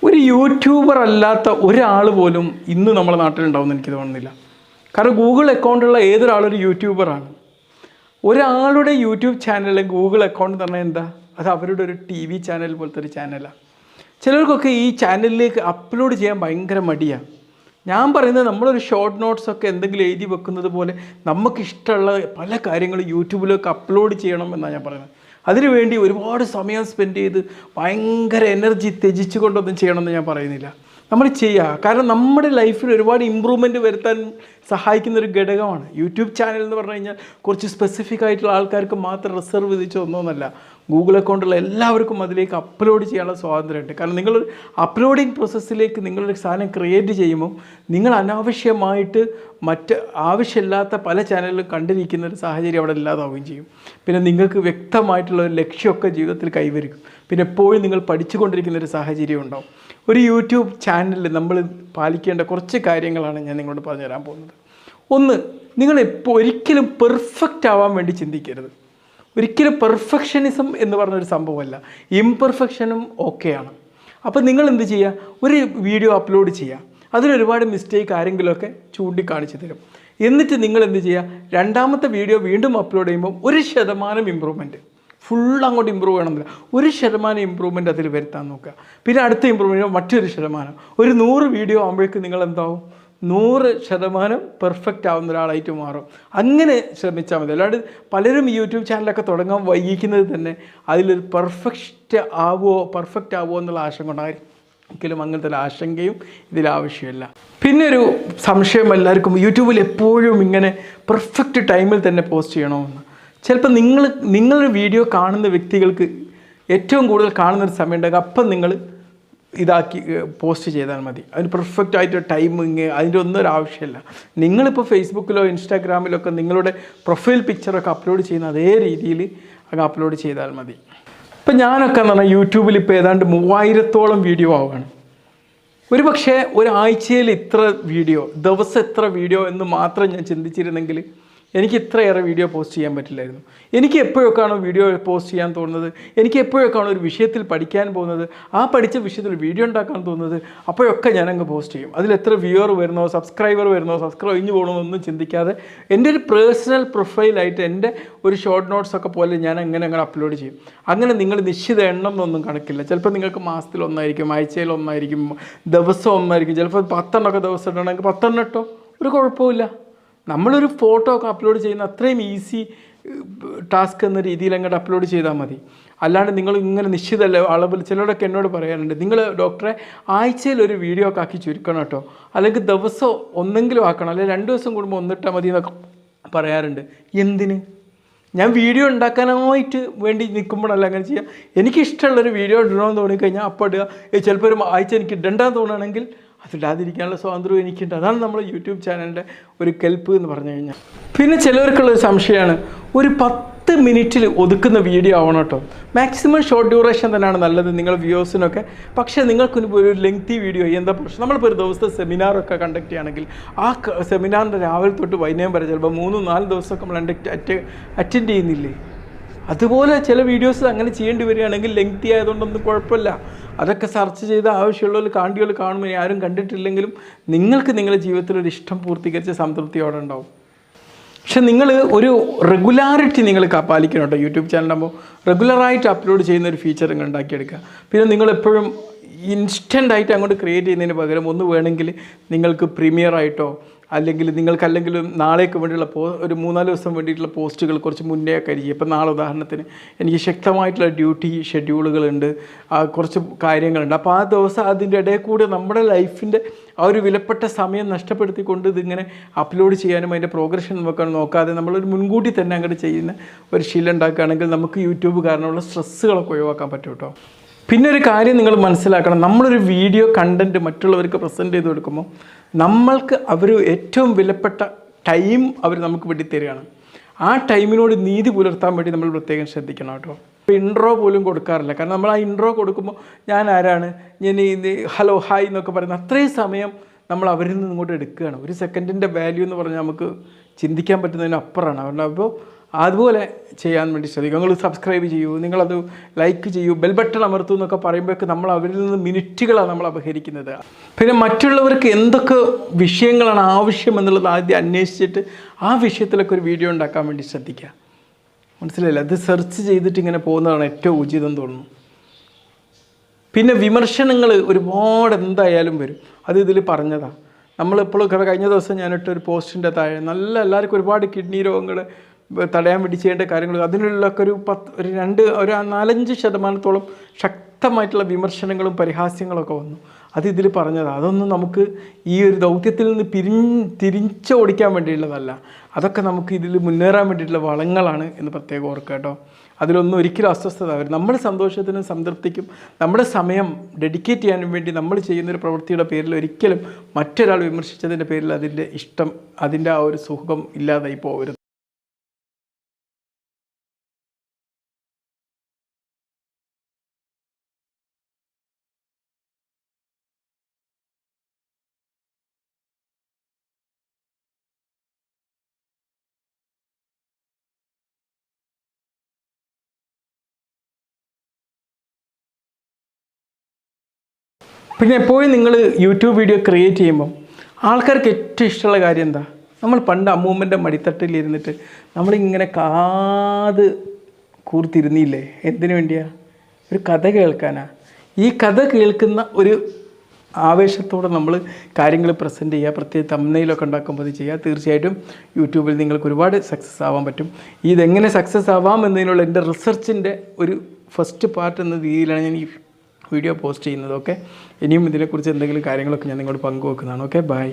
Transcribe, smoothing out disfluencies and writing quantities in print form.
ഒരു യൂട്യൂബർ അല്ലാത്ത ഒരാൾ പോലും ഇന്ന് നമ്മുടെ നാട്ടിലുണ്ടാവുമെന്ന് എനിക്ക് തോന്നുന്നില്ല. കാരണം ഗൂഗിൾ അക്കൗണ്ടുള്ള ഏതൊരാളൊരു യൂട്യൂബറാണ്. ഒരാളുടെ യൂട്യൂബ് ചാനലിൽ ഗൂഗിൾ അക്കൗണ്ട് എന്ന് പറഞ്ഞാൽ എന്താ? അത് അവരുടെ ഒരു TV ചാനൽ പോലത്തെ ഒരു ചാനലാണ്. ചിലർക്കൊക്കെ ഈ ചാനലിലേക്ക് അപ്ലോഡ് ചെയ്യാൻ ഭയങ്കര മടിയാണ്. ഞാൻ പറയുന്നത് നമ്മളൊരു ഷോർട്ട് നോട്ട്സൊക്കെ എന്തെങ്കിലും എഴുതി വെക്കുന്നത് പോലെ നമുക്കിഷ്ടമുള്ള പല കാര്യങ്ങളും യൂട്യൂബിലേക്ക് അപ്ലോഡ് ചെയ്യണം എന്നാണ് ഞാൻ പറയുന്നത്. അതിനുവേണ്ടി ഒരുപാട് സമയം സ്പെൻഡ് ചെയ്ത് ഭയങ്കര എനർജി ത്യജിച്ചു കൊണ്ടൊന്നും ചെയ്യണമെന്ന് ഞാൻ പറയുന്നില്ല. നമ്മൾ ചെയ്യുക. കാരണം നമ്മുടെ ലൈഫിൽ ഒരുപാട് ഇമ്പ്രൂവ്മെൻറ്റ് വരുത്താൻ സഹായിക്കുന്നൊരു ഘടകമാണ് യൂട്യൂബ് ചാനൽ എന്ന് പറഞ്ഞു കഴിഞ്ഞാൽ. കുറച്ച് സ്പെസിഫിക് ആയിട്ടുള്ള ആൾക്കാർക്ക് മാത്രം റിസർവ് വിധിച്ച ഒന്നൊന്നല്ല. ഗൂഗിൾ അക്കൗണ്ടുള്ള എല്ലാവർക്കും അതിലേക്ക് അപ്ലോഡ് ചെയ്യാനുള്ള സ്വാതന്ത്ര്യമുണ്ട്. കാരണം നിങ്ങൾ അപ്ലോഡിങ് പ്രോസസ്സിലേക്ക് നിങ്ങളൊരു സാധനം ക്രിയേറ്റ് ചെയ്യുമ്പോൾ നിങ്ങൾ അനാവശ്യമായിട്ട് മറ്റ് ആവശ്യമില്ലാത്ത പല ചാനലിലും കണ്ടിരിക്കുന്ന ഒരു സാഹചര്യം അവിടെ ഇല്ലാതാവുകയും ചെയ്യും. പിന്നെ നിങ്ങൾക്ക് വ്യക്തമായിട്ടുള്ള ഒരു ലക്ഷ്യമൊക്കെ ജീവിതത്തിൽ കൈവരിക്കും. പിന്നെ എപ്പോഴും നിങ്ങൾ പഠിച്ചുകൊണ്ടിരിക്കുന്ന ഒരു സാഹചര്യം ഉണ്ടാവും. ഒരു യൂട്യൂബ് ചാനലിൽ നമ്മൾ പാലിക്കേണ്ട കുറച്ച് കാര്യങ്ങളാണ് ഞാൻ നിങ്ങളോട് പറഞ്ഞു തരാൻ പോകുന്നത്. ഒന്ന്, നിങ്ങൾ ഒരിക്കലും പെർഫെക്റ്റ് ആവാൻ വേണ്ടി ചിന്തിക്കരുത്. ഒരിക്കലും പെർഫെക്ഷനിസം എന്ന് പറഞ്ഞൊരു സംഭവമല്ല. ഇംപെർഫെക്ഷനും ഓക്കെയാണ്. അപ്പോൾ നിങ്ങൾ എന്ത് ചെയ്യുക? ഒരു വീഡിയോ അപ്ലോഡ് ചെയ്യുക. അതിലൊരുപാട് മിസ്റ്റേക്ക് ആരെങ്കിലുമൊക്കെ ചൂണ്ടിക്കാണിച്ച് തരും. എന്നിട്ട് നിങ്ങൾ എന്ത് ചെയ്യുക? രണ്ടാമത്തെ വീഡിയോ വീണ്ടും അപ്ലോഡ് ചെയ്യുമ്പോൾ 1% ഇമ്പ്രൂവ്മെൻറ്റ്, ഫുൾ അങ്ങോട്ട് ഇമ്പ്രൂവ് ചെയ്യണമെന്നില്ല, 1% ഇമ്പ്രൂവ്മെൻറ്റ് അതിൽ വരുത്താൻ നോക്കുക. പിന്നെ അടുത്ത ഇമ്പ്രൂവ്മെൻറ്റ് മറ്റൊരു ശതമാനം. ഒരു 100 വീഡിയോ ആകുമ്പോഴേക്കും നിങ്ങൾ എന്താവും? 100% പെർഫെക്റ്റ് ആവുന്ന ഒരാളായിട്ട് മാറും. അങ്ങനെ ശ്രമിച്ചാൽ മതി. അല്ലാണ്ട് പലരും യൂട്യൂബ് ചാനലൊക്കെ തുടങ്ങാൻ വൈകിക്കുന്നത് തന്നെ അതിലൊരു പെർഫെക്റ്റ് ആവുമോ എന്നുള്ള ആശങ്ക കൊണ്ടായിരിക്കും. ഒരിക്കലും അങ്ങനത്തെ ഒരു ആശങ്കയും ഇതിലാവശ്യമില്ല. പിന്നെ ഒരു സംശയം എല്ലാവർക്കും, യൂട്യൂബിൽ എപ്പോഴും ഇങ്ങനെ പെർഫെക്റ്റ് ടൈമിൽ തന്നെ പോസ്റ്റ് ചെയ്യണമെന്ന്. ചിലപ്പോൾ നിങ്ങളൊരു വീഡിയോ കാണുന്ന വ്യക്തികൾക്ക് ഏറ്റവും കൂടുതൽ കാണുന്നൊരു സമയം ഉണ്ടാകും. അപ്പം നിങ്ങൾ ഇതാക്കി പോസ്റ്റ് ചെയ്താൽ മതി. അതിന് പെർഫെക്റ്റ് ആയിട്ട് ടൈമിങ് അതിൻ്റെ ഒന്നും ഒരു ആവശ്യമില്ല. നിങ്ങളിപ്പോൾ ഫേസ്ബുക്കിലോ ഇൻസ്റ്റാഗ്രാമിലോ ഒക്കെ നിങ്ങളുടെ പ്രൊഫൈൽ പിക്ചറൊക്കെ അപ്ലോഡ് ചെയ്യുന്ന അതേ രീതിയിൽ അങ്ങ് അപ്ലോഡ് ചെയ്താൽ മതി. ഇപ്പം ഞാനൊക്കെ എന്ന് പറഞ്ഞാൽ യൂട്യൂബിൽ ഇപ്പോൾ ഏതാണ്ട് 3000-ഓളം വീഡിയോ ആവുകയാണ്. ഒരു പക്ഷേ ഒരാഴ്ചയിൽ ഇത്ര വീഡിയോ, ദിവസം എത്ര വീഡിയോ എന്ന് മാത്രം ഞാൻ ചിന്തിച്ചിരുന്നെങ്കിൽ എനിക്ക് ഇത്രയേറെ വീഡിയോ പോസ്റ്റ് ചെയ്യാൻ പറ്റില്ലായിരുന്നു. എനിക്ക് എപ്പോഴൊക്കെയാണോ വീഡിയോ പോസ്റ്റ് ചെയ്യാൻ തോന്നുന്നത്, എനിക്ക് എപ്പോഴൊക്കെയാണോ ഒരു വിഷയത്തിൽ പഠിക്കാൻ പോകുന്നത്, ആ പഠിച്ച വിഷയത്തിൽ വീഡിയോ ഉണ്ടാക്കാൻ തോന്നുന്നത്, അപ്പോഴൊക്കെ ഞാനങ്ങ് പോസ്റ്റ് ചെയ്യും. അതിലെത്ര വ്യൂവർ വരുന്നോ, സബ്സ്ക്രൈബ് കഴിഞ്ഞു പോകണമെന്നൊന്നും ചിന്തിക്കാതെ എൻ്റെ ഒരു പേഴ്സണൽ പ്രൊഫൈലായിട്ട് എൻ്റെ ഒരു ഷോർട്ട് നോട്ട്സൊക്കെ പോലെ ഞാൻ അങ്ങനെ അപ്ലോഡ് ചെയ്യും. അങ്ങനെ നിങ്ങൾ നിശ്ചിത എണ്ണം എന്നൊന്നും കണക്കില്ല. ചിലപ്പോൾ നിങ്ങൾക്ക് മാസത്തിൽ ഒന്നായിരിക്കും, ആഴ്ചയിൽ ഒന്നായിരിക്കും, ദിവസം ഒന്നായിരിക്കും. ചിലപ്പോൾ 10 ദിവസം ഇടണമെങ്കിൽ 10 ഇട്ടോ, ഒരു കുഴപ്പമില്ല. നമ്മളൊരു ഫോട്ടോ ഒക്കെ അപ്ലോഡ് ചെയ്യുന്ന അത്രയും ഈസി ടാസ്ക് എന്ന രീതിയിൽ അങ്ങോട്ട് അപ്ലോഡ് ചെയ്താൽ മതി. അല്ലാണ്ട് നിങ്ങൾ ഇങ്ങനെ നിശ്ചിത അളവിൽ, ചിലരൊക്കെ എന്നോട് പറയാറുണ്ട്, നിങ്ങൾ ഡോക്ടറെ ആഴ്ചയിൽ ഒരു വീഡിയോ ഒക്കെ ആക്കി ചുരുക്കണം കേട്ടോ, അല്ലെങ്കിൽ ദിവസം ഒന്നെങ്കിലും ആക്കണം, അല്ലെങ്കിൽ 2 ദിവസം കൂടുമ്പോൾ ഒന്നിട്ടാൽ മതി എന്നൊക്കെ പറയാറുണ്ട്. എന്തിന്? ഞാൻ വീഡിയോ ഉണ്ടാക്കാനായിട്ട് വേണ്ടി നിൽക്കുമ്പോഴല്ല അങ്ങനെ ചെയ്യുക. എനിക്കിഷ്ടമുള്ളൊരു വീഡിയോ ഇടണമെന്ന് തോന്നിക്കഴിഞ്ഞാൽ അപ്പോൾ ഇടുക. ചിലപ്പോൾ ഒരു ആഴ്ച എനിക്ക് ഇടണ്ടാന്ന് തോന്നുകയാണെങ്കിൽ അതിടാതിരിക്കാനുള്ള സ്വാതന്ത്ര്യം എനിക്കുണ്ട്. അതാണ് നമ്മൾ യൂട്യൂബ് ചാനലിൻ്റെ ഒരു കെൽപ്പ് എന്ന് പറഞ്ഞു കഴിഞ്ഞാൽ. പിന്നെ ചിലവർക്കുള്ളൊരു സംശയമാണ്, ഒരു 10 മിനിറ്റിൽ ഒതുക്കുന്ന വീഡിയോ ആവണം കേട്ടോ. മാക്സിമം ഷോർട്ട് ഡ്യൂറേഷൻ തന്നെയാണ് നല്ലത് നിങ്ങൾ വ്യൂവേഴ്സിനൊക്കെ. പക്ഷേ നിങ്ങൾക്കൊരു ലെങ്തി വീഡിയോ എന്താ പ്രശ്നം? നമ്മളിപ്പോൾ ഒരു ദിവസത്തെ സെമിനാറൊക്കെ കണ്ടക്ട് ചെയ്യുകയാണെങ്കിൽ ആ സെമിനാറിൻ്റെ രാവിലെ തൊട്ട് വൈകുന്നേരം വരെ ചിലപ്പോൾ 3-4 ദിവസമൊക്കെ നമ്മൾ അറ്റൻഡ് ചെയ്യുന്നില്ലേ? അതുപോലെ ചില വീഡിയോസ് അങ്ങനെ ചെയ്യേണ്ടി വരികയാണെങ്കിൽ ലെങ്തി ആയതുകൊണ്ടൊന്നും കുഴപ്പമില്ല. അതൊക്കെ സെർച്ച് ചെയ്ത് ആവശ്യമുള്ളവർ കാണുമ്പോൾ ആരും കണ്ടിട്ടില്ലെങ്കിലും നിങ്ങൾക്ക് നിങ്ങളുടെ ജീവിതത്തിലൊരു ഇഷ്ടം പൂർത്തീകരിച്ച സംതൃപ്തിയോടെ ഉണ്ടാവും. പക്ഷെ നിങ്ങൾ ഒരു റെഗുലാരിറ്റി നിങ്ങൾ പാലിക്കണം കേട്ടോ. യൂട്യൂബ് ചാനലാകുമ്പോൾ റെഗുലറായിട്ട് അപ്ലോഡ് ചെയ്യുന്ന ഒരു ഫീച്ചർ നിങ്ങൾ ഉണ്ടാക്കിയെടുക്കുക. പിന്നെ നിങ്ങളെപ്പോഴും ഇൻസ്റ്റൻ്റായിട്ട് അങ്ങോട്ട് ക്രിയേറ്റ് ചെയ്യുന്നതിന് പകരം ഒന്ന് വേണമെങ്കിൽ നിങ്ങൾക്ക് പ്രീമിയറായിട്ടോ അല്ലെങ്കിൽ നാളേക്ക് വേണ്ടിയുള്ള ഒരു 3-4 ദിവസം വേണ്ടിയിട്ടുള്ള പോസ്റ്റുകൾ കുറച്ച് മുന്നേ ഒക്കെ ആയിരിക്കും. ഇപ്പം നാളെ ഉദാഹരണത്തിന് എനിക്ക് ശക്തമായിട്ടുള്ള ഡ്യൂട്ടി ഷെഡ്യൂളുകളുണ്ട്, കുറച്ച് കാര്യങ്ങളുണ്ട്. അപ്പോൾ ആ ദിവസം അതിൻ്റെ ഇടയിൽ കൂടെ നമ്മുടെ ലൈഫിൻ്റെ ആ ഒരു വിലപ്പെട്ട സമയം നഷ്ടപ്പെടുത്തിക്കൊണ്ട് ഇതിങ്ങനെ അപ്ലോഡ് ചെയ്യാനും അതിൻ്റെ പ്രോഗ്രഷൻ നോക്കാതെ നമ്മളൊരു മുൻകൂട്ടി തന്നെ അങ്ങോട്ട് ചെയ്യുന്ന ഒരു ശീലം ഉണ്ടാക്കുകയാണെങ്കിൽ നമുക്ക് യൂട്യൂബ് കാരണമുള്ള സ്ട്രെസ്സുകളൊക്കെ ഒഴിവാക്കാൻ പറ്റും കേട്ടോ. പിന്നെ ഒരു കാര്യം നിങ്ങൾ മനസ്സിലാക്കണം, നമ്മളൊരു വീഡിയോ കണ്ടൻറ്റ് മറ്റുള്ളവർക്ക് പ്രസൻറ്റ് ചെയ്ത് കൊടുക്കുമ്പോൾ നമ്മൾക്ക് അവർ ഏറ്റവും വിലപ്പെട്ട ടൈം അവർ നമുക്ക് വേണ്ടി തരികയാണ്. ആ ടൈമിനോട് നീതി പുലർത്താൻ വേണ്ടി നമ്മൾ പ്രത്യേകം ശ്രദ്ധിക്കണം കേട്ടോ. ഇപ്പോൾ ഇൻട്രോ പോലും കൊടുക്കാറില്ല. കാരണം നമ്മൾ ആ ഇൻട്രോ കൊടുക്കുമ്പോൾ ഞാൻ ആരാണ്, ഞാൻ ഹലോ ഹായ് എന്നൊക്കെ പറയുന്ന അത്രയും സമയം നമ്മൾ അവരിൽ നിന്ന് ഇങ്ങോട്ട് എടുക്കുകയാണ്. 1 സെക്കൻഡിൻ്റെ വാല്യൂ എന്ന് പറഞ്ഞാൽ നമുക്ക് ചിന്തിക്കാൻ പറ്റുന്നതിന് അപ്പുറമാണ്. അപ്പോൾ അതുപോലെ ചെയ്യാൻ വേണ്ടി ശ്രദ്ധിക്കുക. നിങ്ങൾ സബ്സ്ക്രൈബ് ചെയ്യൂ, നിങ്ങളത് ലൈക്ക് ചെയ്യൂ, ബെൽ ബട്ടൺ അമർത്തൂ എന്നൊക്കെ പറയുമ്പോഴേക്ക് നമ്മൾ അവരിൽ നിന്ന് മിനിറ്റുകളാണ് നമ്മൾ അപഹരിക്കുന്നത്. പിന്നെ മറ്റുള്ളവർക്ക് എന്തൊക്കെ വിഷയങ്ങളാണ് ആവശ്യം എന്നുള്ളത് ആദ്യം അന്വേഷിച്ചിട്ട് ആ വിഷയത്തിലൊക്കെ ഒരു വീഡിയോ ഉണ്ടാക്കാൻ വേണ്ടി ശ്രദ്ധിക്കുക. മനസ്സിലായില്ല? അത് സെർച്ച് ചെയ്തിട്ട് ഇങ്ങനെ പോകുന്നതാണ് ഏറ്റവും ഉചിതം തോന്നുന്നു. പിന്നെ വിമർശനങ്ങൾ ഒരുപാട് എന്തായാലും വരും. അത് ഇതിൽ പറഞ്ഞതാണ്. നമ്മളെപ്പോഴും കഴിഞ്ഞ ദിവസം ഞാനിട്ടൊരു പോസ്റ്റിൻ്റെ താഴെ എല്ലാവർക്കും ഒരുപാട് കിഡ്നി രോഗങ്ങൾ തടയാൻ വേണ്ടി ചെയ്യേണ്ട കാര്യങ്ങൾ അതിനുള്ളൊക്കെ ഒരു 4-5% ശക്തമായിട്ടുള്ള വിമർശനങ്ങളും പരിഹാസ്യങ്ങളൊക്കെ വന്നു. അത് ഇതിൽ പറഞ്ഞതാണ്. അതൊന്നും നമുക്ക് ഈ ഒരു ദൗത്യത്തിൽ നിന്ന് തിരിച്ചോടിക്കാൻ വേണ്ടിയുള്ളതല്ല. അതൊക്കെ നമുക്ക് ഇതിൽ മുന്നേറാൻ വേണ്ടിയിട്ടുള്ള വളങ്ങളാണ് എന്ന് പ്രത്യേകം ഓർക്കുക കേട്ടോ. അതിലൊന്നും ഒരിക്കലും അസ്വസ്ഥത വരും. നമ്മുടെ സന്തോഷത്തിനും സംതൃപ്തിക്കും നമ്മുടെ സമയം ഡെഡിക്കേറ്റ് ചെയ്യാനും വേണ്ടി നമ്മൾ ചെയ്യുന്നൊരു പ്രവൃത്തിയുടെ പേരിൽ ഒരിക്കലും മറ്റൊരാൾ വിമർശിച്ചതിൻ്റെ പേരിൽ അതിൻ്റെ ഇഷ്ടം, അതിൻ്റെ ആ ഒരു സുഖം ഇല്ലാതായി പോകരുത്. പിന്നെ എപ്പോഴും നിങ്ങൾ യൂട്യൂബ് വീഡിയോ ക്രിയേറ്റ് ചെയ്യുമ്പം ആൾക്കാർക്ക് ഏറ്റവും ഇഷ്ടമുള്ള കാര്യം എന്താ? നമ്മൾ പണ്ട് അമ്മൂമ്മൻ്റെ മടിത്തട്ടിലിരുന്നിട്ട് നമ്മളിങ്ങനെ കാത് കൂർത്തിരുന്നില്ലേ? എന്തിനു വേണ്ടിയാ? ഒരു കഥ കേൾക്കാനാ. ഈ കഥ കേൾക്കുന്ന ഒരു ആവേശത്തോടെ നമ്മൾ കാര്യങ്ങൾ പ്രസൻറ്റ് ചെയ്യുക, പ്രത്യേക തംബ്നെയിലൊക്കെ ഉണ്ടാക്കുമ്പോൾ അത് ചെയ്യുക. തീർച്ചയായിട്ടും യൂട്യൂബിൽ നിങ്ങൾക്ക് ഒരുപാട് സക്സസ് ആവാൻ പറ്റും. ഇതെങ്ങനെ സക്സസ് ആവാം എന്നതിനുള്ള എൻ്റെ റിസർച്ചിൻ്റെ ഒരു ഫസ്റ്റ് പാർട്ട് എന്ന രീതിയിലാണ് ഞാൻ ഈ വീഡിയോ പോസ്റ്റ് ചെയ്യുന്നത്. ഓക്കെ, ഇനിയും ഇതിനെക്കുറിച്ച് എന്തെങ്കിലും കാര്യങ്ങളൊക്കെ ഞാൻ നിങ്ങളോട് പങ്കുവെക്കുന്നതാണ്. Okay, by.